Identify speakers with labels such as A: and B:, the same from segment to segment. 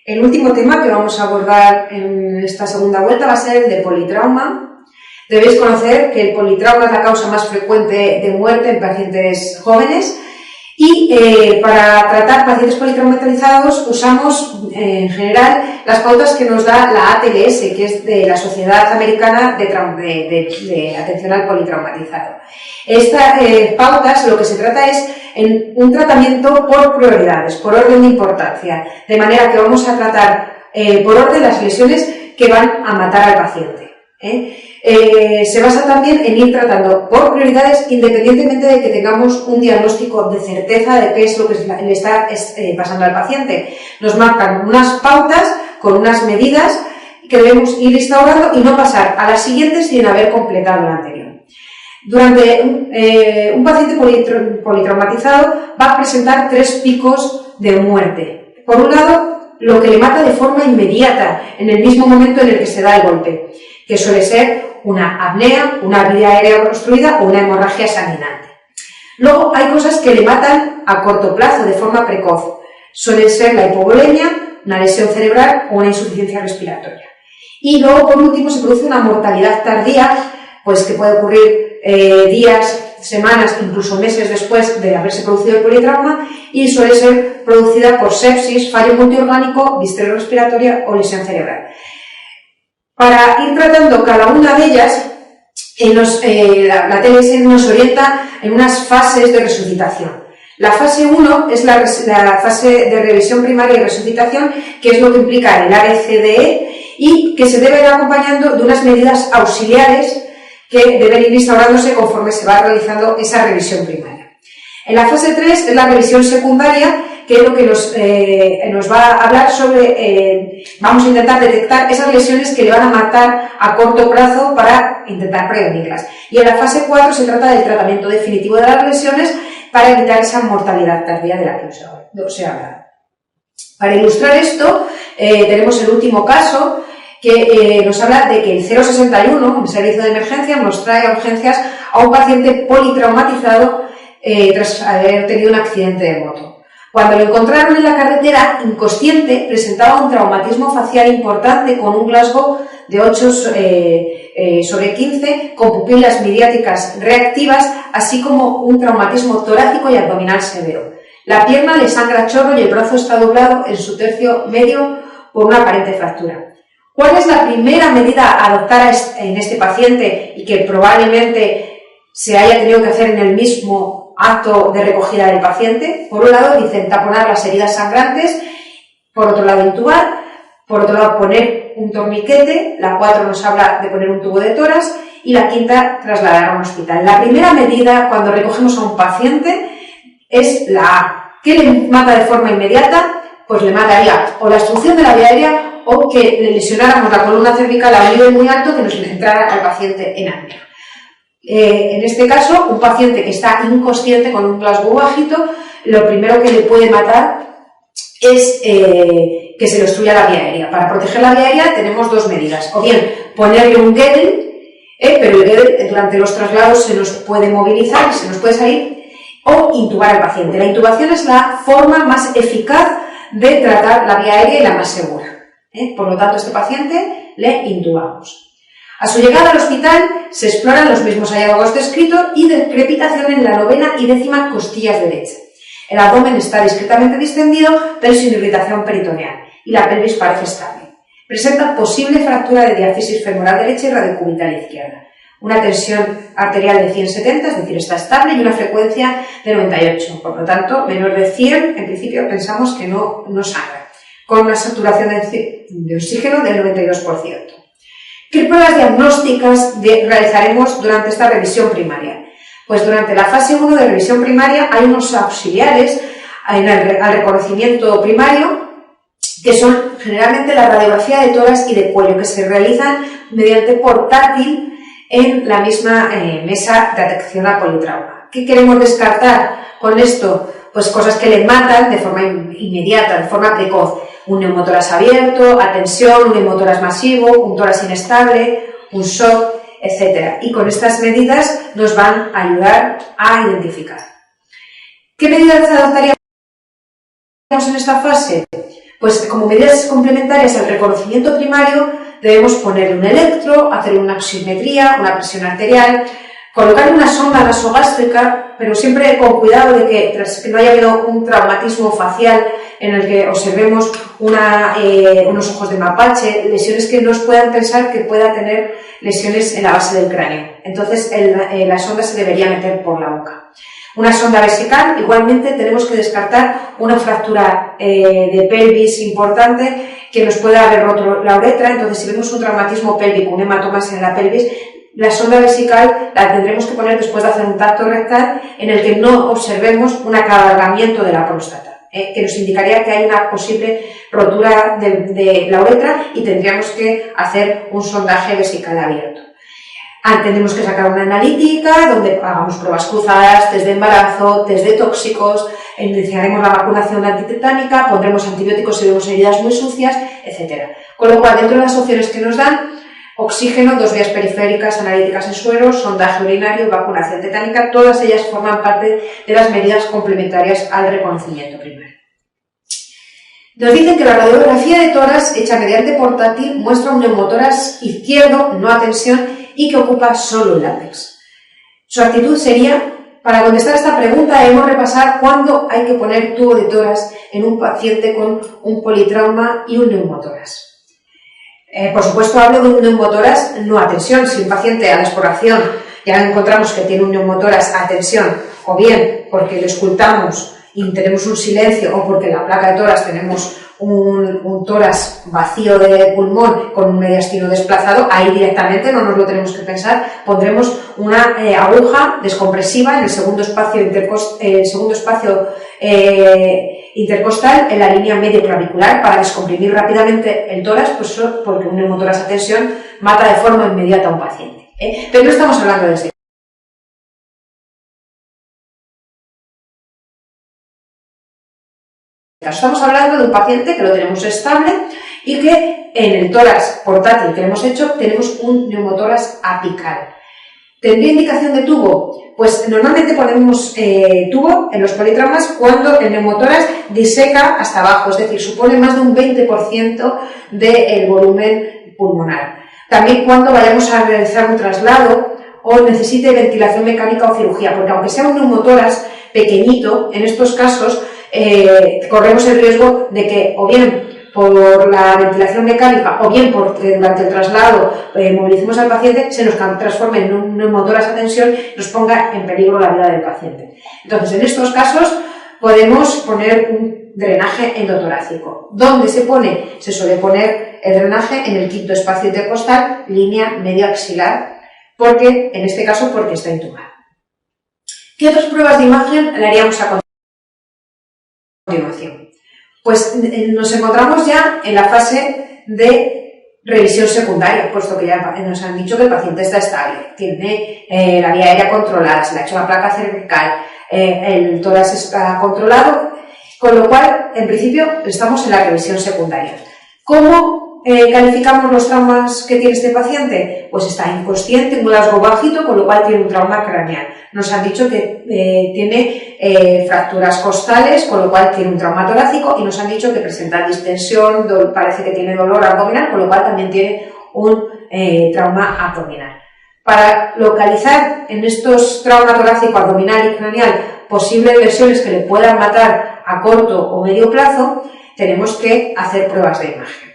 A: El último tema que vamos a abordar en esta segunda vuelta va a ser el de politrauma. Debéis conocer que el politrauma es la causa más frecuente de muerte en pacientes jóvenes y para tratar pacientes politraumatizados usamos en general las pautas que nos da la ATLS, que es de la Sociedad Americana de Atención al Politraumatizado. Estas pautas lo que se trata es en un tratamiento por prioridades, por orden de importancia, de manera que vamos a tratar por orden las lesiones que van a matar al paciente. Se basa también en ir tratando por prioridades independientemente de que tengamos un diagnóstico de certeza de qué es lo que le está pasando al paciente. Nos marcan unas pautas con unas medidas que debemos ir instaurando y no pasar a las siguientes sin haber completado la anterior. Durante un paciente politraumatizado va a presentar 3 picos de muerte. Por un lado, lo que le mata de forma inmediata, en el mismo momento en el que se da el golpe, que suele ser una apnea, una vía aérea obstruida o una hemorragia sanguinante. Luego hay cosas que le matan a corto plazo, de forma precoz. Suelen ser la hipovolemia, una lesión cerebral o una insuficiencia respiratoria. Y luego, por último, se produce una mortalidad tardía, pues que puede ocurrir días, semanas, incluso meses después de haberse producido el politrauma y suele ser producida por sepsis, fallo multiorgánico, distrés respiratoria o lesión cerebral. Para ir tratando cada una de ellas, la TLS nos orienta en unas fases de resucitación. La fase 1 es la fase de revisión primaria y resucitación, que es lo que implica el ABCDE y que se debe ir acompañando de unas medidas auxiliares que deben ir instaurándose conforme se va realizando esa revisión primaria. En la fase 3 es la revisión secundaria, que es lo que nos va a hablar sobre, vamos a intentar detectar esas lesiones que le van a matar a corto plazo para intentar prevenirlas. Y en la fase 4 se trata del tratamiento definitivo de las lesiones para evitar esa mortalidad tardía de la que os he hablado. Para ilustrar esto, tenemos el último caso, que nos habla de que el 061, el servicio de emergencia, nos trae a urgencias a un paciente politraumatizado tras haber tenido un accidente de moto. Cuando lo encontraron en la carretera, inconsciente, presentaba un traumatismo facial importante con un Glasgow de 8/15, con pupilas mediáticas reactivas, así como un traumatismo torácico y abdominal severo. La pierna le sangra a chorro y el brazo está doblado en su tercio medio por una aparente fractura. ¿Cuál es la primera medida a adoptar en este paciente y que probablemente se haya tenido que hacer en el mismo acto de recogida del paciente? Por un lado dicen taponar las heridas sangrantes, por otro lado intubar, por otro lado poner un torniquete, la 4 nos habla de poner un tubo de tórax y la 5 trasladar a un hospital. La primera medida cuando recogemos a un paciente es la A. ¿Qué le mata de forma inmediata? Pues le mataría o la obstrucción de la vía aérea o que le lesionáramos la columna cervical a un nivel muy alto que nos entrara al paciente en apnea. En este caso, un paciente que está inconsciente con un Glasgow bajito, lo primero que le puede matar es que se le obstruya la vía aérea. Para proteger la vía aérea tenemos 2 medidas, o bien ponerle un Guedel, pero el Guedel durante los traslados se nos puede movilizar y se nos puede salir, o intubar al paciente. La intubación es la forma más eficaz de tratar la vía aérea y la más segura. Por lo tanto, a este paciente le intubamos. A su llegada al hospital se exploran los mismos hallazgos descritos y de crepitación en la 9ª y 10ª costillas derecha. El abdomen está discretamente distendido, pero sin irritación peritoneal, y la pelvis parece estable. Presenta posible fractura de diáfisis femoral derecha y radiocubital izquierda. Una tensión arterial de 170, es decir, está estable, y una frecuencia de 98. Por lo tanto, menor de 100, en principio pensamos que no sangra, con una saturación de oxígeno del 92%. ¿Qué pruebas diagnósticas realizaremos durante esta revisión primaria? Pues durante la fase 1 de revisión primaria hay unos auxiliares al reconocimiento primario, que son generalmente la radiografía de tórax y de cuello, que se realizan mediante portátil en la misma mesa de atención al politrauma. ¿Qué queremos descartar con esto? Pues cosas que le matan de forma inmediata, de forma precoz. Un neumotórax abierto, atensión, un neumotórax masivo, un tórax inestable, un shock, etc. Y con estas medidas nos van a ayudar a identificar. ¿Qué medidas adoptaríamos en esta fase? Pues como medidas complementarias al reconocimiento primario debemos ponerle un electro, hacer una oximetría, una presión arterial, colocar una sonda nasogástrica, pero siempre con cuidado de que, tras que no haya habido un traumatismo facial en el que observemos unos ojos de mapache, lesiones que nos puedan pensar que pueda tener lesiones en la base del cráneo. Entonces la sonda se debería meter por la boca. Una sonda vesical, igualmente tenemos que descartar una fractura de pelvis importante que nos pueda haber roto la uretra. Entonces, si vemos un traumatismo pélvico, un hematomas en la pelvis, la sonda vesical la tendremos que poner después de hacer un tacto rectal en el que no observemos un acabalgamiento de la próstata, que nos indicaría que hay una posible rotura de la uretra y tendríamos que hacer un sondaje vesical abierto. Tendremos que sacar una analítica donde hagamos pruebas cruzadas, test de embarazo, test de tóxicos, iniciaremos la vacunación antitetánica, pondremos antibióticos si vemos heridas muy sucias, etc. Con lo cual, dentro de las opciones que nos dan, oxígeno, 2 vías periféricas, analíticas en suero, sondaje urinario, vacunación tetánica, todas ellas forman parte de las medidas complementarias al reconocimiento primario. Nos dicen que la radiografía de tórax hecha mediante portátil muestra un neumotórax izquierdo, no a tensión, y que ocupa solo el látex. Su actitud sería: para contestar a esta pregunta debemos repasar cuándo hay que poner tubo de tórax en un paciente con un politrauma y un neumotórax. Por supuesto, hablo de un neumotórax no a tensión. Si un paciente a la exploración ya encontramos que tiene un neumotórax a tensión, o bien porque lo escultamos y tenemos un silencio, o porque en la placa de tórax tenemos un tórax vacío de pulmón con un mediastino desplazado, ahí directamente no nos lo tenemos que pensar, pondremos una aguja descompresiva en el segundo espacio intercostal en la línea medio clavicular para descomprimir rápidamente el tórax, pues porque un neumotórax a tensión mata de forma inmediata a un paciente. Pero no estamos hablando de este. Estamos hablando de un paciente que lo tenemos estable y que en el tórax portátil que le hemos hecho tenemos un neumotórax apical. ¿Tendría indicación de tubo? Pues normalmente ponemos tubo en los politraumas cuando el neumotórax diseca hasta abajo, es decir, supone más de un 20% del volumen pulmonar. También cuando vayamos a realizar un traslado o necesite ventilación mecánica o cirugía, porque aunque sea un neumotórax pequeñito, en estos casos corremos el riesgo de que o bien por la ventilación mecánica o bien porque durante el traslado movilicemos al paciente, se nos transforme en un neumotórax a tensión y nos ponga en peligro la vida del paciente. Entonces, en estos casos podemos poner un drenaje endotorácico. ¿Dónde se pone? Se suele poner el drenaje en el quinto espacio intercostal, línea medio axilar, porque en este caso porque está intubado. ¿Qué otras pruebas de imagen le haríamos a continuación? Pues nos encontramos ya en la fase de revisión secundaria, puesto que ya nos han dicho que el paciente está estable, tiene la vía aérea controlada, se le ha hecho la placa cervical, el tórax está controlado, con lo cual, en principio, estamos en la revisión secundaria. ¿Cómo calificamos los traumas que tiene este paciente? Pues está inconsciente, un Glasgow bajito, con lo cual tiene un trauma craneal. Nos han dicho que tiene fracturas costales, con lo cual tiene un trauma torácico, y nos han dicho que presenta distensión, parece que tiene dolor abdominal, con lo cual también tiene un trauma abdominal. Para localizar en estos traumas torácico, abdominal y craneal posibles lesiones que le puedan matar a corto o medio plazo, tenemos que hacer pruebas de imagen.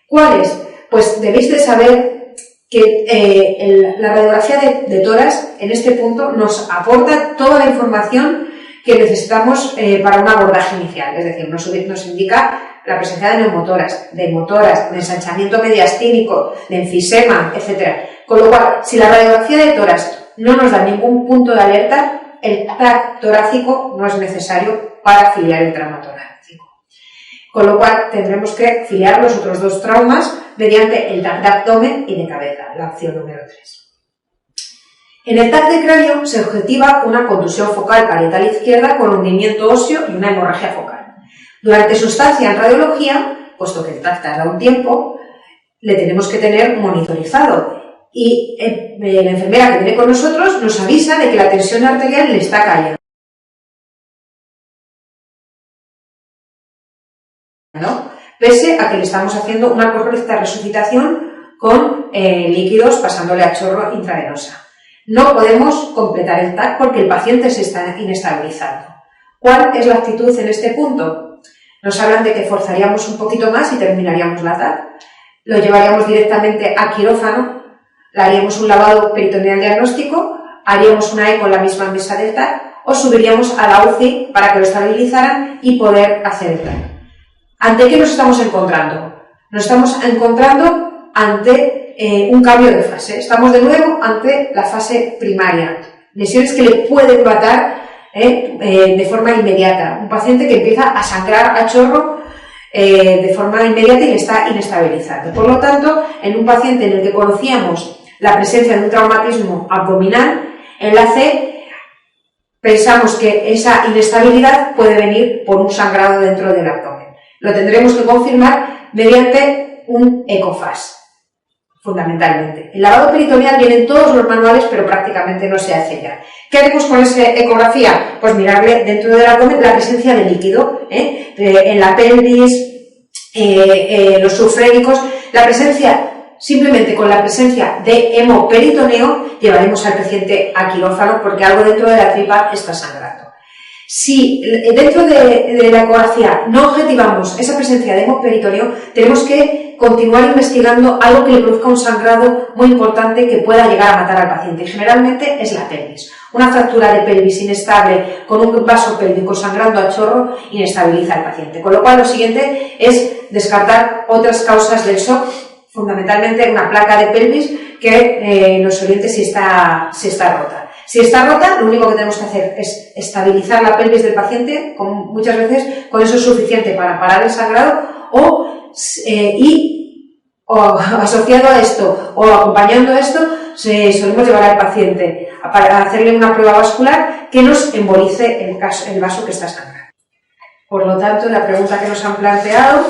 A: ¿Cuáles? Pues debéis de saber que la radiografía de tórax en este punto nos aporta toda la información que necesitamos para un abordaje inicial, es decir, nos indica la presencia de neumotórax, de hemotórax, de ensanchamiento mediastínico, de enfisema, etc. Con lo cual, si la radiografía de tórax no nos da ningún punto de alerta, el TAC torácico no es necesario para filiar el trauma torácico. Con lo cual, tendremos que filiar los otros dos traumas mediante el TAC de abdomen y de cabeza, la opción número 3. En el TAC de cráneo se objetiva una contusión focal parietal izquierda con hundimiento óseo y una hemorragia focal. Durante su estancia en radiología, puesto que el TAC tarda un tiempo, le tenemos que tener monitorizado. Y la enfermera que viene con nosotros nos avisa de que la tensión arterial le está cayendo, ¿no? pese a que le estamos haciendo una correcta resucitación con líquidos pasándole a chorro intravenosa. No podemos completar el TAC porque el paciente se está inestabilizando. ¿Cuál es la actitud en este punto? Nos hablan de que forzaríamos un poquito más y terminaríamos la TAC. Lo llevaríamos directamente a quirófano, le haríamos un lavado peritoneal diagnóstico, haríamos una eco en la misma mesa del TAC o subiríamos a la UCI para que lo estabilizaran y poder hacer el TAC. ¿Ante qué nos estamos encontrando? Nos estamos encontrando ante un cambio de fase. Estamos de nuevo ante la fase primaria. Lesiones que le pueden matar de forma inmediata. Un paciente que empieza a sangrar a chorro de forma inmediata y le está inestabilizando. Por lo tanto, en un paciente en el que conocíamos la presencia de un traumatismo abdominal, en la C pensamos que esa inestabilidad puede venir por un sangrado dentro del abdomen. Lo tendremos que confirmar mediante un ECOFAS. Fundamentalmente. El lavado peritoneal viene en todos los manuales, pero prácticamente no se hace ya. ¿Qué haremos con esa ecografía? Pues mirarle dentro del abdomen la presencia de líquido, en la pelvis, los subfrénicos, la presencia, simplemente con la presencia de hemoperitoneo, llevaremos al paciente a quirófano porque algo dentro de la tripa está sangrando. Si dentro de la ecografía no objetivamos esa presencia de hemoperitoneo, tenemos que continuar investigando algo que le produzca un sangrado muy importante que pueda llegar a matar al paciente. Y generalmente es la pelvis. Una fractura de pelvis inestable con un vaso pélvico sangrando a chorro inestabiliza al paciente. Con lo cual lo siguiente es descartar otras causas del shock, fundamentalmente una placa de pelvis que nos oriente si está rota. Si está rota, lo único que tenemos que hacer es estabilizar la pelvis del paciente, muchas veces con eso es suficiente para parar el sangrado, o asociado a esto o acompañando a esto, solemos llevar al paciente para hacerle una prueba vascular que nos embolice el vaso que está sangrando. Por lo tanto, la pregunta que nos han planteado,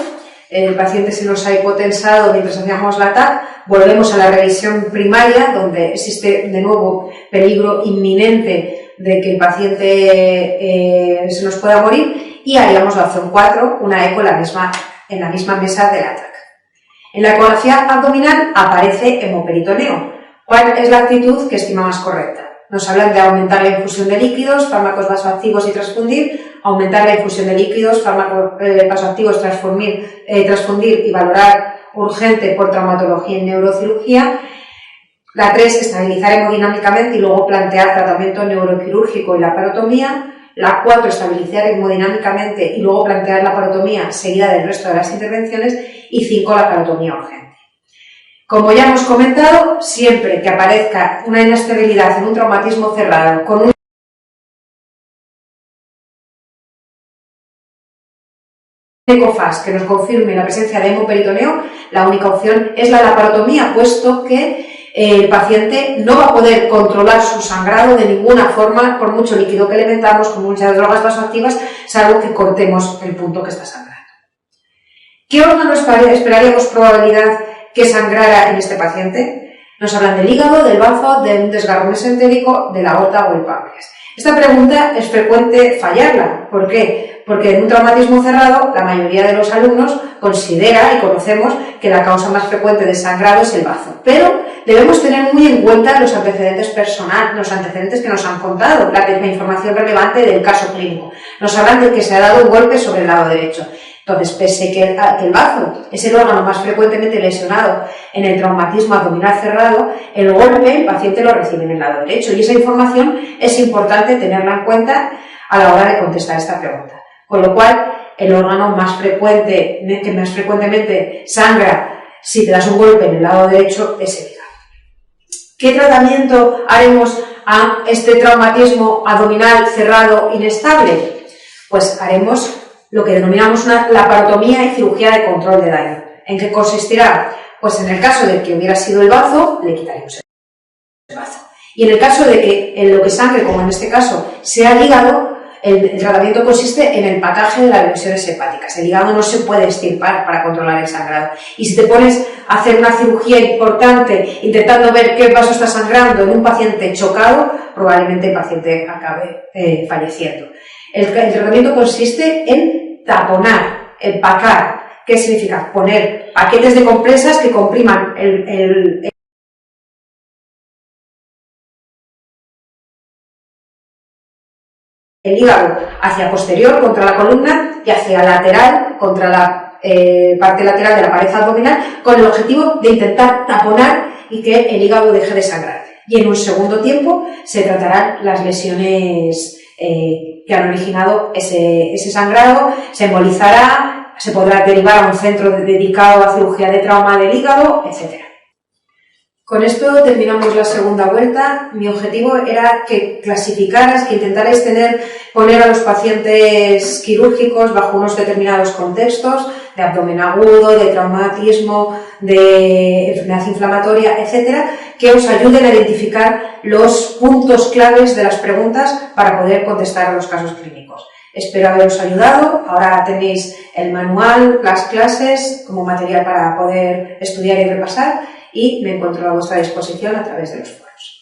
A: el paciente se nos ha hipotensado mientras hacíamos la TAC, volvemos a la revisión primaria, donde existe de nuevo peligro inminente de que el paciente se nos pueda morir, y haríamos la opción 4, una eco en la misma mesa de la TAC. En la ecografía abdominal aparece hemoperitoneo. ¿Cuál es la actitud que estimamos correcta? Nos hablan de aumentar la infusión de líquidos, fármacos vasoactivos y transfundir, aumentar la infusión de líquidos, fármacos vasoactivos, transfundir y valorar urgente por traumatología y neurocirugía. La 3, estabilizar hemodinámicamente y luego plantear tratamiento neuroquirúrgico y laparotomía. La 4, estabilizar hemodinámicamente y luego plantear la laparotomía seguida del resto de las intervenciones. Y 5, la laparotomía urgente. Como ya hemos comentado, siempre que aparezca una inestabilidad en un traumatismo cerrado con un ECOFAS que nos confirme la presencia de hemoperitoneo, la única opción es la laparotomía, puesto que el paciente no va a poder controlar su sangrado de ninguna forma, por mucho líquido que le metamos, con muchas drogas vasoactivas, salvo que cortemos el punto que está sangrando. ¿Qué órgano esperaríamos probabilidad que sangrara en este paciente? Nos hablan del hígado, del bazo, de un desgarro mesentérico, de la aorta o el páncreas. Esta pregunta es frecuente fallarla. ¿Por qué? Porque en un traumatismo cerrado la mayoría de los alumnos considera y conocemos que la causa más frecuente de sangrado es el bazo. Pero debemos tener muy en cuenta los antecedentes personales, los antecedentes que nos han contado, la información relevante del caso clínico. Nos hablan de que se ha dado un golpe sobre el lado derecho. Entonces, pese que el bazo es el órgano más frecuentemente lesionado en el traumatismo abdominal cerrado, el golpe el paciente lo recibe en el lado derecho y esa información es importante tenerla en cuenta a la hora de contestar esta pregunta. Con lo cual, el órgano que más frecuentemente sangra si te das un golpe en el lado derecho es el hígado. ¿Qué tratamiento haremos a este traumatismo abdominal cerrado inestable? Pues haremos lo que denominamos una laparotomía y cirugía de control de daño. ¿En qué consistirá? Pues en el caso de que hubiera sido el bazo, le quitaremos el bazo. Y en el caso de que en lo que sangre, como en este caso, sea el hígado, el tratamiento consiste en el pacaje de las lesiones hepáticas. El hígado no se puede extirpar para controlar el sangrado. Y si te pones a hacer una cirugía importante intentando ver qué vaso está sangrando en un paciente chocado, probablemente el paciente acabe falleciendo. El tratamiento consiste en taponar, empacar, ¿Qué significa? Poner paquetes de compresas que compriman el hígado hacia posterior contra la columna y hacia lateral contra la parte lateral de la pared abdominal, con el objetivo de intentar taponar y que el hígado deje de sangrar. Y en un segundo tiempo se tratarán las lesiones que han originado ese sangrado, se embolizará, se podrá derivar a un centro dedicado a cirugía de trauma del hígado, etc. Con esto terminamos la segunda vuelta. Mi objetivo era que clasificaras, que intentarais poner a los pacientes quirúrgicos bajo unos determinados contextos de abdomen agudo, de traumatismo, de enfermedad inflamatoria, etcétera, que os ayuden a identificar los puntos claves de las preguntas para poder contestar a los casos clínicos. Espero haberos ayudado. Ahora tenéis el manual, las clases como material para poder estudiar y repasar, y me encuentro a vuestra disposición a través de los foros.